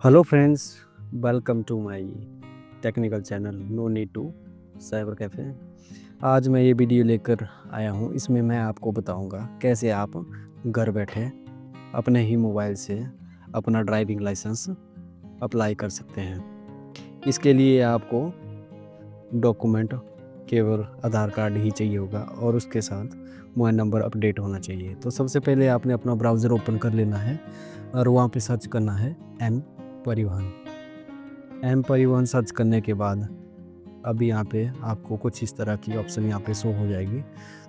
Hello friends, welcome to my technical channel no need to cyber cafe. आज मैं ये video लेकर आया हूँ। इसमें मैं आपको बताऊँगा कैसे आप घर बैठे अपने ही मोबाइल से अपना ड्राइविंग लाइसेंस अप्लाई कर सकते हैं। इसके लिए आपको डॉक्यूमेंट केवल आधार कार्ड ही चाहिए होगा और उसके साथ मोबाइल नंबर अपडेट होना चाहिए। तो सबसे पहले आपने अपना ब्राउज़र ओपन कर लेना है और वहाँ पे सर्च करना है एम परिवहन सर्च करने के बाद अब यहाँ पे आपको कुछ इस तरह की ऑप्शन यहाँ पे शो हो जाएगी।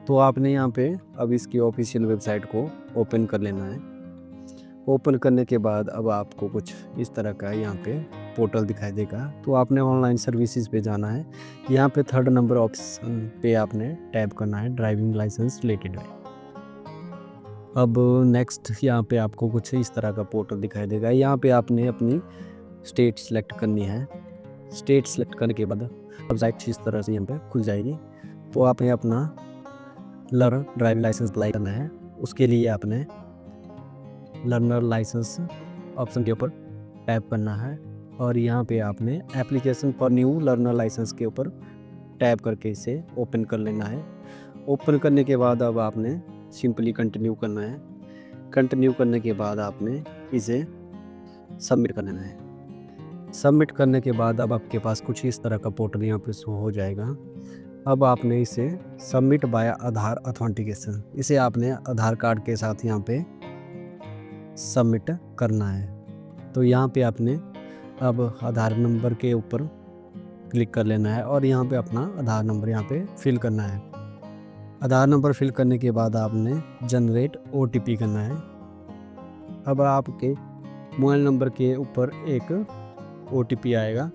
तो आपने यहाँ पे अब इसकी ऑफिशियल वेबसाइट को ओपन कर लेना है। ओपन करने के बाद अब आपको कुछ इस तरह का यहाँ पे पोर्टल दिखाई देगा। तो आपने ऑनलाइन सर्विसेज पे जाना है। यहाँ पे थर्ड नंबर ऑप्शन पे आपने टैप करना है ड्राइविंग लाइसेंस रिलेटेड है। अब नेक्स्ट यहाँ पे आपको कुछ इस तरह का पोर्टल दिखाई देगा। यहाँ पे आपने अपनी स्टेट सेलेक्ट करनी है। स्टेट सेलेक्ट करने के बाद वेबसाइट इस तरह से यहाँ पे खुल जाएगी। तो आपने अपना लर्नर ड्राइविंग लाइसेंस अप्लाई करना है। उसके लिए आपने लर्नर लाइसेंस ऑप्शन के ऊपर टैप करना है और यहाँ पे आपने application for new learner license के ऊपर टैप करके इसे ओपन कर लेना है। ओपन करने के बाद अब आपने सिंपली कंटिन्यू करना है। कंटिन्यू करने के बाद आपने इसे सबमिट कर लेना है। सबमिट करने के बाद अब आपके पास कुछ इस तरह का पोर्टल यहाँ पे शो हो जाएगा। अब आपने इसे सबमिट बाय आधार ऑथेंटिकेशन, इसे आपने आधार कार्ड के साथ यहाँ पे सबमिट करना है। तो यहाँ पे आपने अब आधार नंबर के ऊपर क्लिक कर लेना है और यहाँ पे अपना आधार नंबर यहाँ पे फिल करना है। आधार नंबर फिल करने के बाद आपने जनरेट OTP करना है। अब आपके मोबाइल नंबर के ऊपर एक OTP आएगा,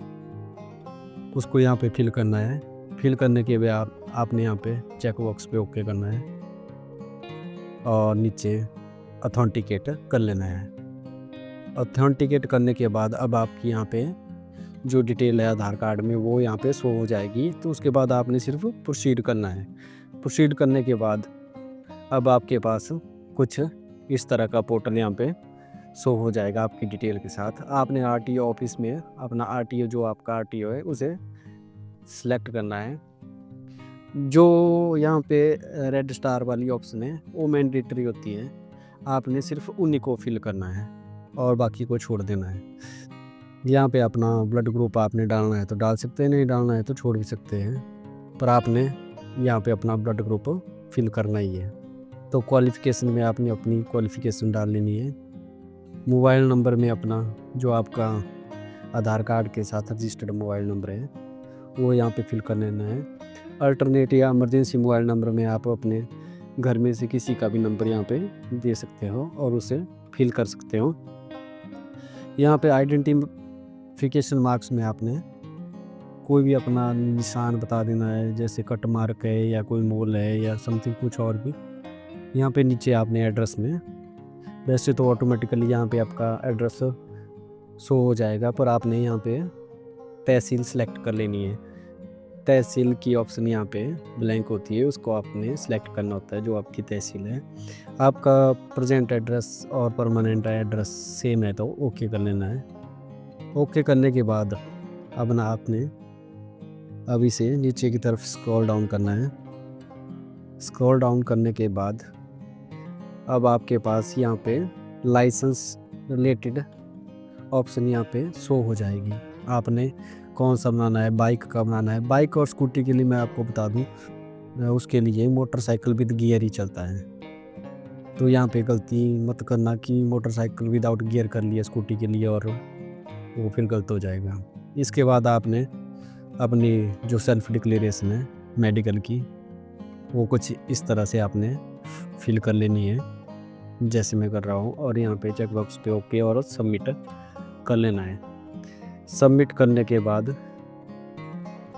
उसको यहाँ पे फिल करना है। फिल करने के बाद आपने यहाँ पे चेक बॉक्स पे ओके करना है और नीचे ऑथेंटिकेट कर लेना है। ऑथेंटिकेट करने के बाद अब आपकी यहाँ पे जो डिटेल है आधार कार्ड में वो यहाँ पे शो हो जाएगी। तो उसके बाद आपने सिर्फ प्रोसीड करना है। प्रोसीड करने के बाद अब आपके पास कुछ इस तरह का पोर्टल यहाँ पे शो हो जाएगा आपकी डिटेल के साथ। आपने RTO ऑफिस में अपना RTO जो आपका RTO है उसे सिलेक्ट करना है। जो यहाँ पे रेड स्टार वाली ऑप्शन है वो मैंडेटरी होती है, आपने सिर्फ उन्हीं को फिल करना है और बाकी को छोड़ देना है। यहाँ पे अपना ब्लड ग्रुप आपने डालना है तो डाल सकते हैं, नहीं डालना है तो छोड़ भी सकते हैं, पर आपने यहाँ पे अपना ब्लड ग्रुप फिल करना ही है। तो क्वालिफ़िकेशन में आपने अपनी क्वालिफ़िकेशन डाल लेनी है। मोबाइल नंबर में अपना जो आपका आधार कार्ड के साथ रजिस्टर्ड मोबाइल नंबर है वो यहाँ पे फिल कर लेना है। अल्टरनेट या इमरजेंसी मोबाइल नंबर में आप अपने घर में से किसी का भी नंबर यहाँ पे दे सकते हो और उसे फिल कर सकते हो। यहाँ पे आइडेंटिफिकेशन मार्क्स में आपने कोई भी अपना निशान बता देना है, जैसे कट मार्क है या कोई मोल है या समथिंग कुछ और भी। यहाँ पे नीचे आपने एड्रेस में, वैसे तो ऑटोमेटिकली यहाँ पे आपका एड्रेस शो हो जाएगा, पर आपने यहाँ पे तहसील सेलेक्ट कर लेनी है। तहसील की ऑप्शन यहाँ पे ब्लैंक होती है, उसको आपने सेलेक्ट करना होता है जो आपकी तहसील है। आपका प्रेजेंट एड्रेस और परमानेंट एड्रेस सेम है तो ओके कर लेना है। ओके करने के बाद अब ना आपने अब इसे नीचे की तरफ स्क्रॉल डाउन करना है। स्क्रॉल डाउन करने के बाद अब आपके पास यहाँ पे लाइसेंस रिलेटेड ऑप्शन यहाँ पे शो हो जाएगी। आपने कौन सा बनाना है, बाइक का बनाना है। बाइक और स्कूटी के लिए मैं आपको बता दूं, उसके लिए मोटरसाइकिल विद गियर ही चलता है। तो यहाँ पे गलती मत करना कि मोटरसाइकिल विदाउट गियर कर लिया स्कूटी के लिए और वो फिर गलत हो जाएगा। इसके बाद आपने अपनी जो सेल्फ डिक्लेरेशन है मेडिकल की वो कुछ इस तरह से आपने फिल कर लेनी है जैसे मैं कर रहा हूँ, और यहाँ पे चेक बॉक्स पे ओके और सबमिट कर लेना है। सबमिट करने के बाद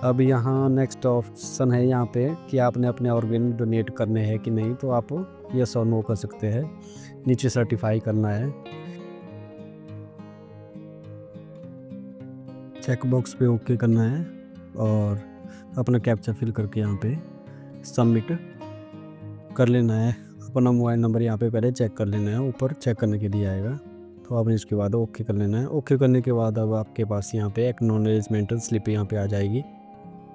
अब यहाँ नेक्स्ट ऑप्शन है यहाँ पे कि आपने अपने ऑर्गन डोनेट करने हैं कि नहीं, तो आप यस और नो कर सकते हैं। नीचे सर्टिफाई करना है, चेक बॉक्स पे ओके करना है और अपना कैप्चा फिल करके यहाँ पे सबमिट कर लेना है। अपना मोबाइल नंबर यहाँ पे पहले चेक कर लेना है, ऊपर चेक करने के लिए आएगा। तो आपने इसके बाद ओके कर लेना है। ओके करने के बाद अब आपके पास यहाँ पे एक्नॉलेजमेंट स्लिप यहाँ पे आ जाएगी।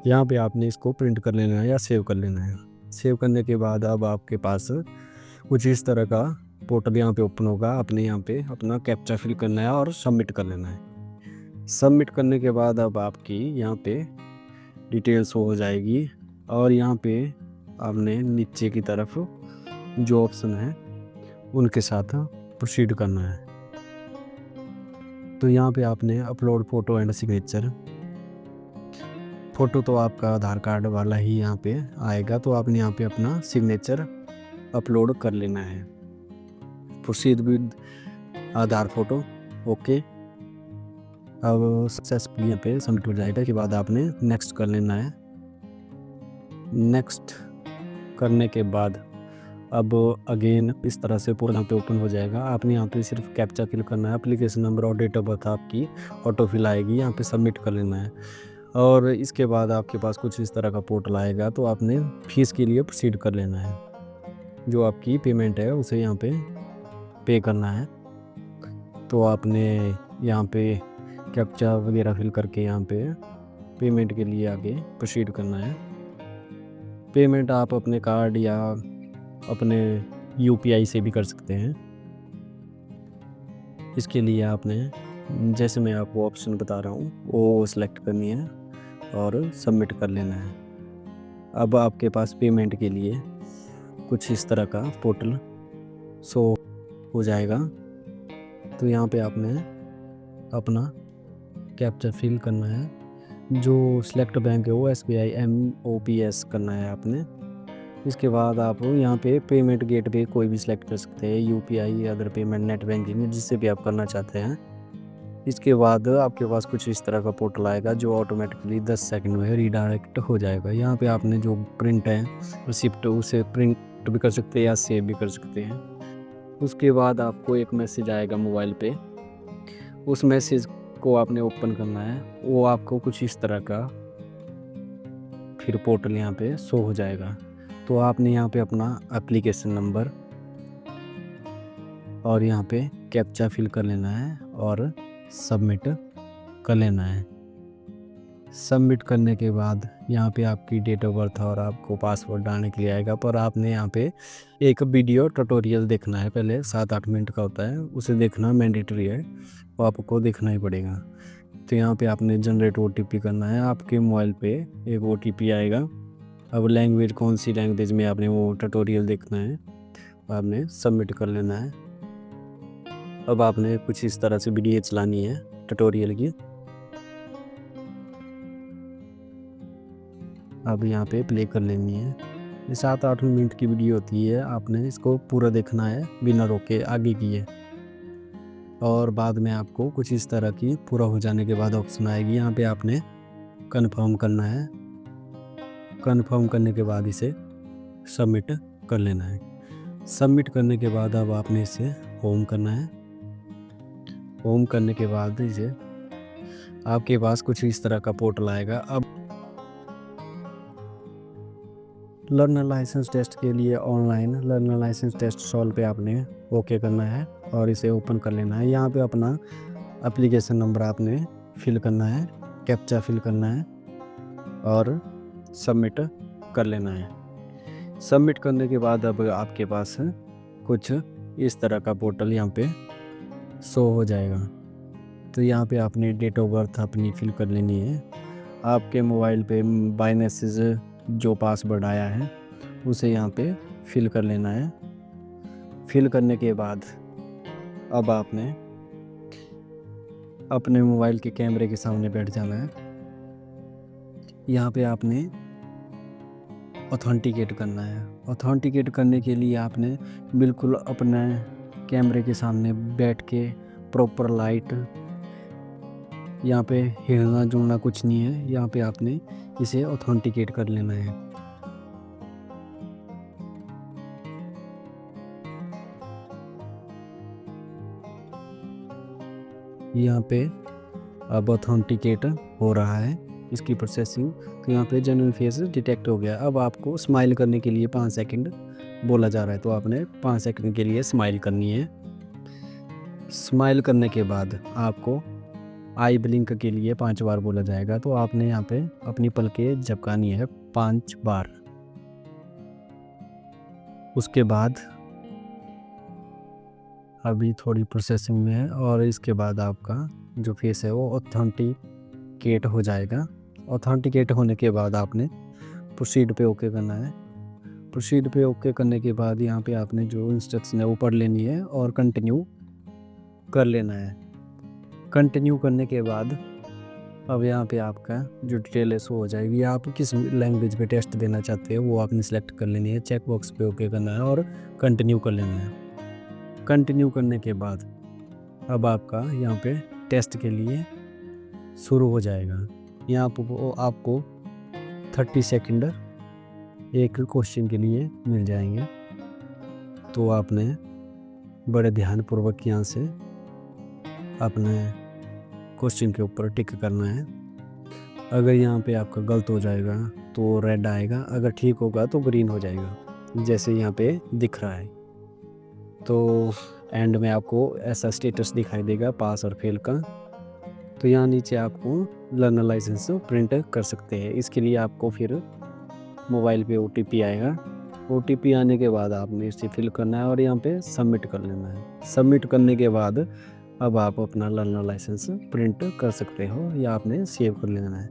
यहाँ पे आपने इसको प्रिंट कर लेना है या सेव कर लेना है। सेव करने के बाद अब आपके पास कुछ इस तरह का पोर्टल यहाँ पे ओपन होगा। आपने यहाँ पे अपना कैप्चा फिल करना है और सबमिट कर लेना है। सबमिट करने के बाद अब आपकी यहाँ पे डिटेल्स हो जाएगी और यहाँ पे आपने नीचे की तरफ जो ऑप्शन है उनके साथ प्रोसीड करना है। तो यहाँ पे आपने upload photo and signature, photo तो आपका आधार कार्ड वाला ही यहाँ पे आएगा, तो आपने यहाँ पे अपना सिग्नेचर अपलोड कर लेना है। Proceed with Aadhaar photo, okay. अब सक्सेसफुली यहाँ पे सबमिट हो जाएगा। के बाद आपने नेक्स्ट कर लेना है। नेक्स्ट करने के बाद अब अगेन इस तरह से पूरा यहाँ पे ओपन हो जाएगा। आपने यहाँ पे सिर्फ कैप्चा फिल करना है, एप्लीकेशन नंबर और डेट ऑफ बर्थ आपकी ऑटो फिल आएगी, यहाँ पे सबमिट कर लेना है। और इसके बाद आपके पास कुछ इस तरह का पोर्टल आएगा, तो आपने फ़ीस के लिए प्रोसीड कर लेना है। जो आपकी पेमेंट है उसे यहाँ पे पे करना है। तो आपने यहाँ पे कैप्चा वगैरह फिल करके यहाँ पे पेमेंट के लिए आगे प्रोसीड करना है। पेमेंट आप अपने कार्ड या अपने यूपीआई से भी कर सकते हैं। इसके लिए आपने जैसे मैं आपको ऑप्शन बता रहा हूँ वो सिलेक्ट करनी है और सबमिट कर लेना है। अब आपके पास पेमेंट के लिए कुछ इस तरह का पोर्टल शो हो जाएगा। तो यहाँ पे आपने अपना कैप्चा फिल करना है। जो सिलेक्ट बैंक है वो SBI MOPS करना है आपने। इसके बाद आप यहाँ पे पेमेंट गेटवे कोई भी सिलेक्ट कर सकते हैं, UPI, other payment, net banking, जिससे भी आप करना चाहते हैं। इसके बाद आपके पास कुछ इस तरह का पोर्टल आएगा जो ऑटोमेटिकली 10 सेकंड में रीडायरेक्ट हो जाएगा। यहाँ पे आपने जो प्रिंट है रिसिप्ट उसे प्रिंट भी कर सकते हैं या सेव भी कर सकते हैं। उसके बाद आपको एक मैसेज आएगा मोबाइल पे, उस मैसेज को आपने ओपन करना है। वो आपको कुछ इस तरह का फिर पोर्टल यहाँ पे शो हो जाएगा। तो आपने यहाँ पे अपना एप्लीकेशन नंबर और यहाँ पे कैप्चा फिल कर लेना है और सबमिट कर लेना है। सबमिट करने के बाद यहाँ पे आपकी डेट ऑफ बर्थ और आपको पासवर्ड डालने के लिए आएगा, पर आपने यहाँ पे एक वीडियो ट्यूटोरियल देखना है। पहले 7-8 मिनट का होता है, उसे देखना मैंडेटरी है, वो आपको देखना ही पड़ेगा। तो यहाँ पे आपने जनरेट OTP करना है। आपके मोबाइल पे एक OTP आएगा। अब लैंग्वेज कौन सी लैंग्वेज में आपने वो ट्यूटोरियल देखना है, आपने सबमिट कर लेना है। अब आपने कुछ इस तरह से वीडियो चलानी है ट्यूटोरियल की। अब यहाँ पे प्ले कर लेनी है। ये 7-8 मिनट की वीडियो होती है, आपने इसको पूरा देखना है बिना रोके आगे किए। और बाद में आपको कुछ इस तरह की पूरा हो जाने के बाद ऑप्शन आएगी, यहाँ पे आपने कंफर्म करना है। कंफर्म करने के बाद इसे सबमिट कर लेना है। सबमिट करने के बाद अब आपने इसे होम करना है। होम करने के बाद इसे आपके पास कुछ इस तरह का पोर्टल आएगा। अब लर्नर लाइसेंस टेस्ट के लिए online learner license test solve पे आपने ओके करना है और इसे ओपन कर लेना है। यहाँ पे अपना एप्लीकेशन नंबर आपने फिल करना है, कैप्चा फिल करना है और सबमिट कर लेना है। सबमिट करने के बाद अब आपके पास कुछ इस तरह का पोर्टल यहाँ पे शो हो जाएगा। तो यहाँ पे आपने डेट ऑफ बर्थ अपनी फिल कर लेनी है। आपके मोबाइल पे बाय मैसेज जो पासवर्ड आया है उसे यहाँ पे फिल कर लेना है। फिल करने के बाद अब आपने अपने मोबाइल के कैमरे के सामने बैठ जाना है। यहाँ पे आपने ऑथेंटिकेट करना है। ऑथेंटिकेट करने के लिए आपने बिल्कुल अपने कैमरे के सामने बैठ के प्रॉपर लाइट, यहाँ पे हिलना जुलना कुछ नहीं है, यहाँ पे आपने इसे ऑथेंटिकेट कर लेना है। यहाँ पे अब ऑथेंटिकेट हो रहा है इसकी प्रोसेसिंग। तो यहाँ पे जेन्युइन फेस डिटेक्ट हो गया। अब आपको स्माइल करने के लिए 5 सेकंड बोला जा रहा है, तो आपने 5 सेकंड के लिए स्माइल करनी है। स्माइल करने के बाद आपको आई ब्लिंक के लिए 5 बार बोला जाएगा, तो आपने यहाँ पे अपनी पलकें झपकानी है 5 बार। उसके बाद अभी थोड़ी प्रोसेसिंग में है, और इसके बाद आपका जो फेस है वो ऑथेंटिकेट हो जाएगा। ऑथेंटिकेट होने के बाद आपने प्रोसीड पे ओके करना है। प्रोसीड पे ओके करने के बाद यहाँ पे आपने जो इंस्ट्रक्शन है वो पढ़ लेनी है और कंटिन्यू कर लेना है। कंटिन्यू करने के बाद अब यहाँ पे आपका जो डिटेल है शो हो जाएगी। आप किस लैंग्वेज पे टेस्ट देना चाहते हो वो आपने सेलेक्ट कर लेनी है, चेक बॉक्स पे ओके करना है और कंटिन्यू कर लेना है। कंटिन्यू करने के बाद अब आपका यहाँ पे टेस्ट के लिए शुरू हो जाएगा। यहाँ आपको 30 सेकंड एक क्वेश्चन के लिए मिल जाएंगे, तो आपने बड़े ध्यानपूर्वक यहाँ से अपने क्वेश्चन के ऊपर टिक करना है। अगर यहाँ पे आपका गलत हो जाएगा तो रेड आएगा, अगर ठीक होगा तो ग्रीन हो जाएगा, जैसे यहाँ पे दिख रहा है। तो एंड में आपको ऐसा स्टेटस दिखाई देगा पास और फेल का। तो यहाँ नीचे आपको लर्नर लाइसेंस प्रिंट कर सकते हैं। इसके लिए आपको फिर मोबाइल पे OTP आएगा। OTP आने के बाद आपने इसे फिल करना है और यहाँ पे सबमिट कर लेना है। सबमिट करने के बाद अब आप अपना लर्नर लाइसेंस प्रिंट कर सकते हो या आपने सेव कर लेना है।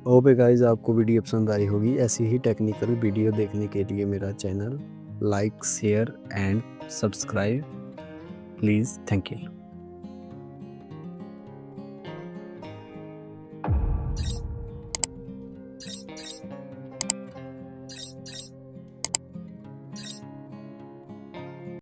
होप गाइस आपको वीडियो पसंद आई होगी। ऐसी ही टेक्निकल वीडियो देखने के लिए मेरा channel like, share and subscribe please. Thank you.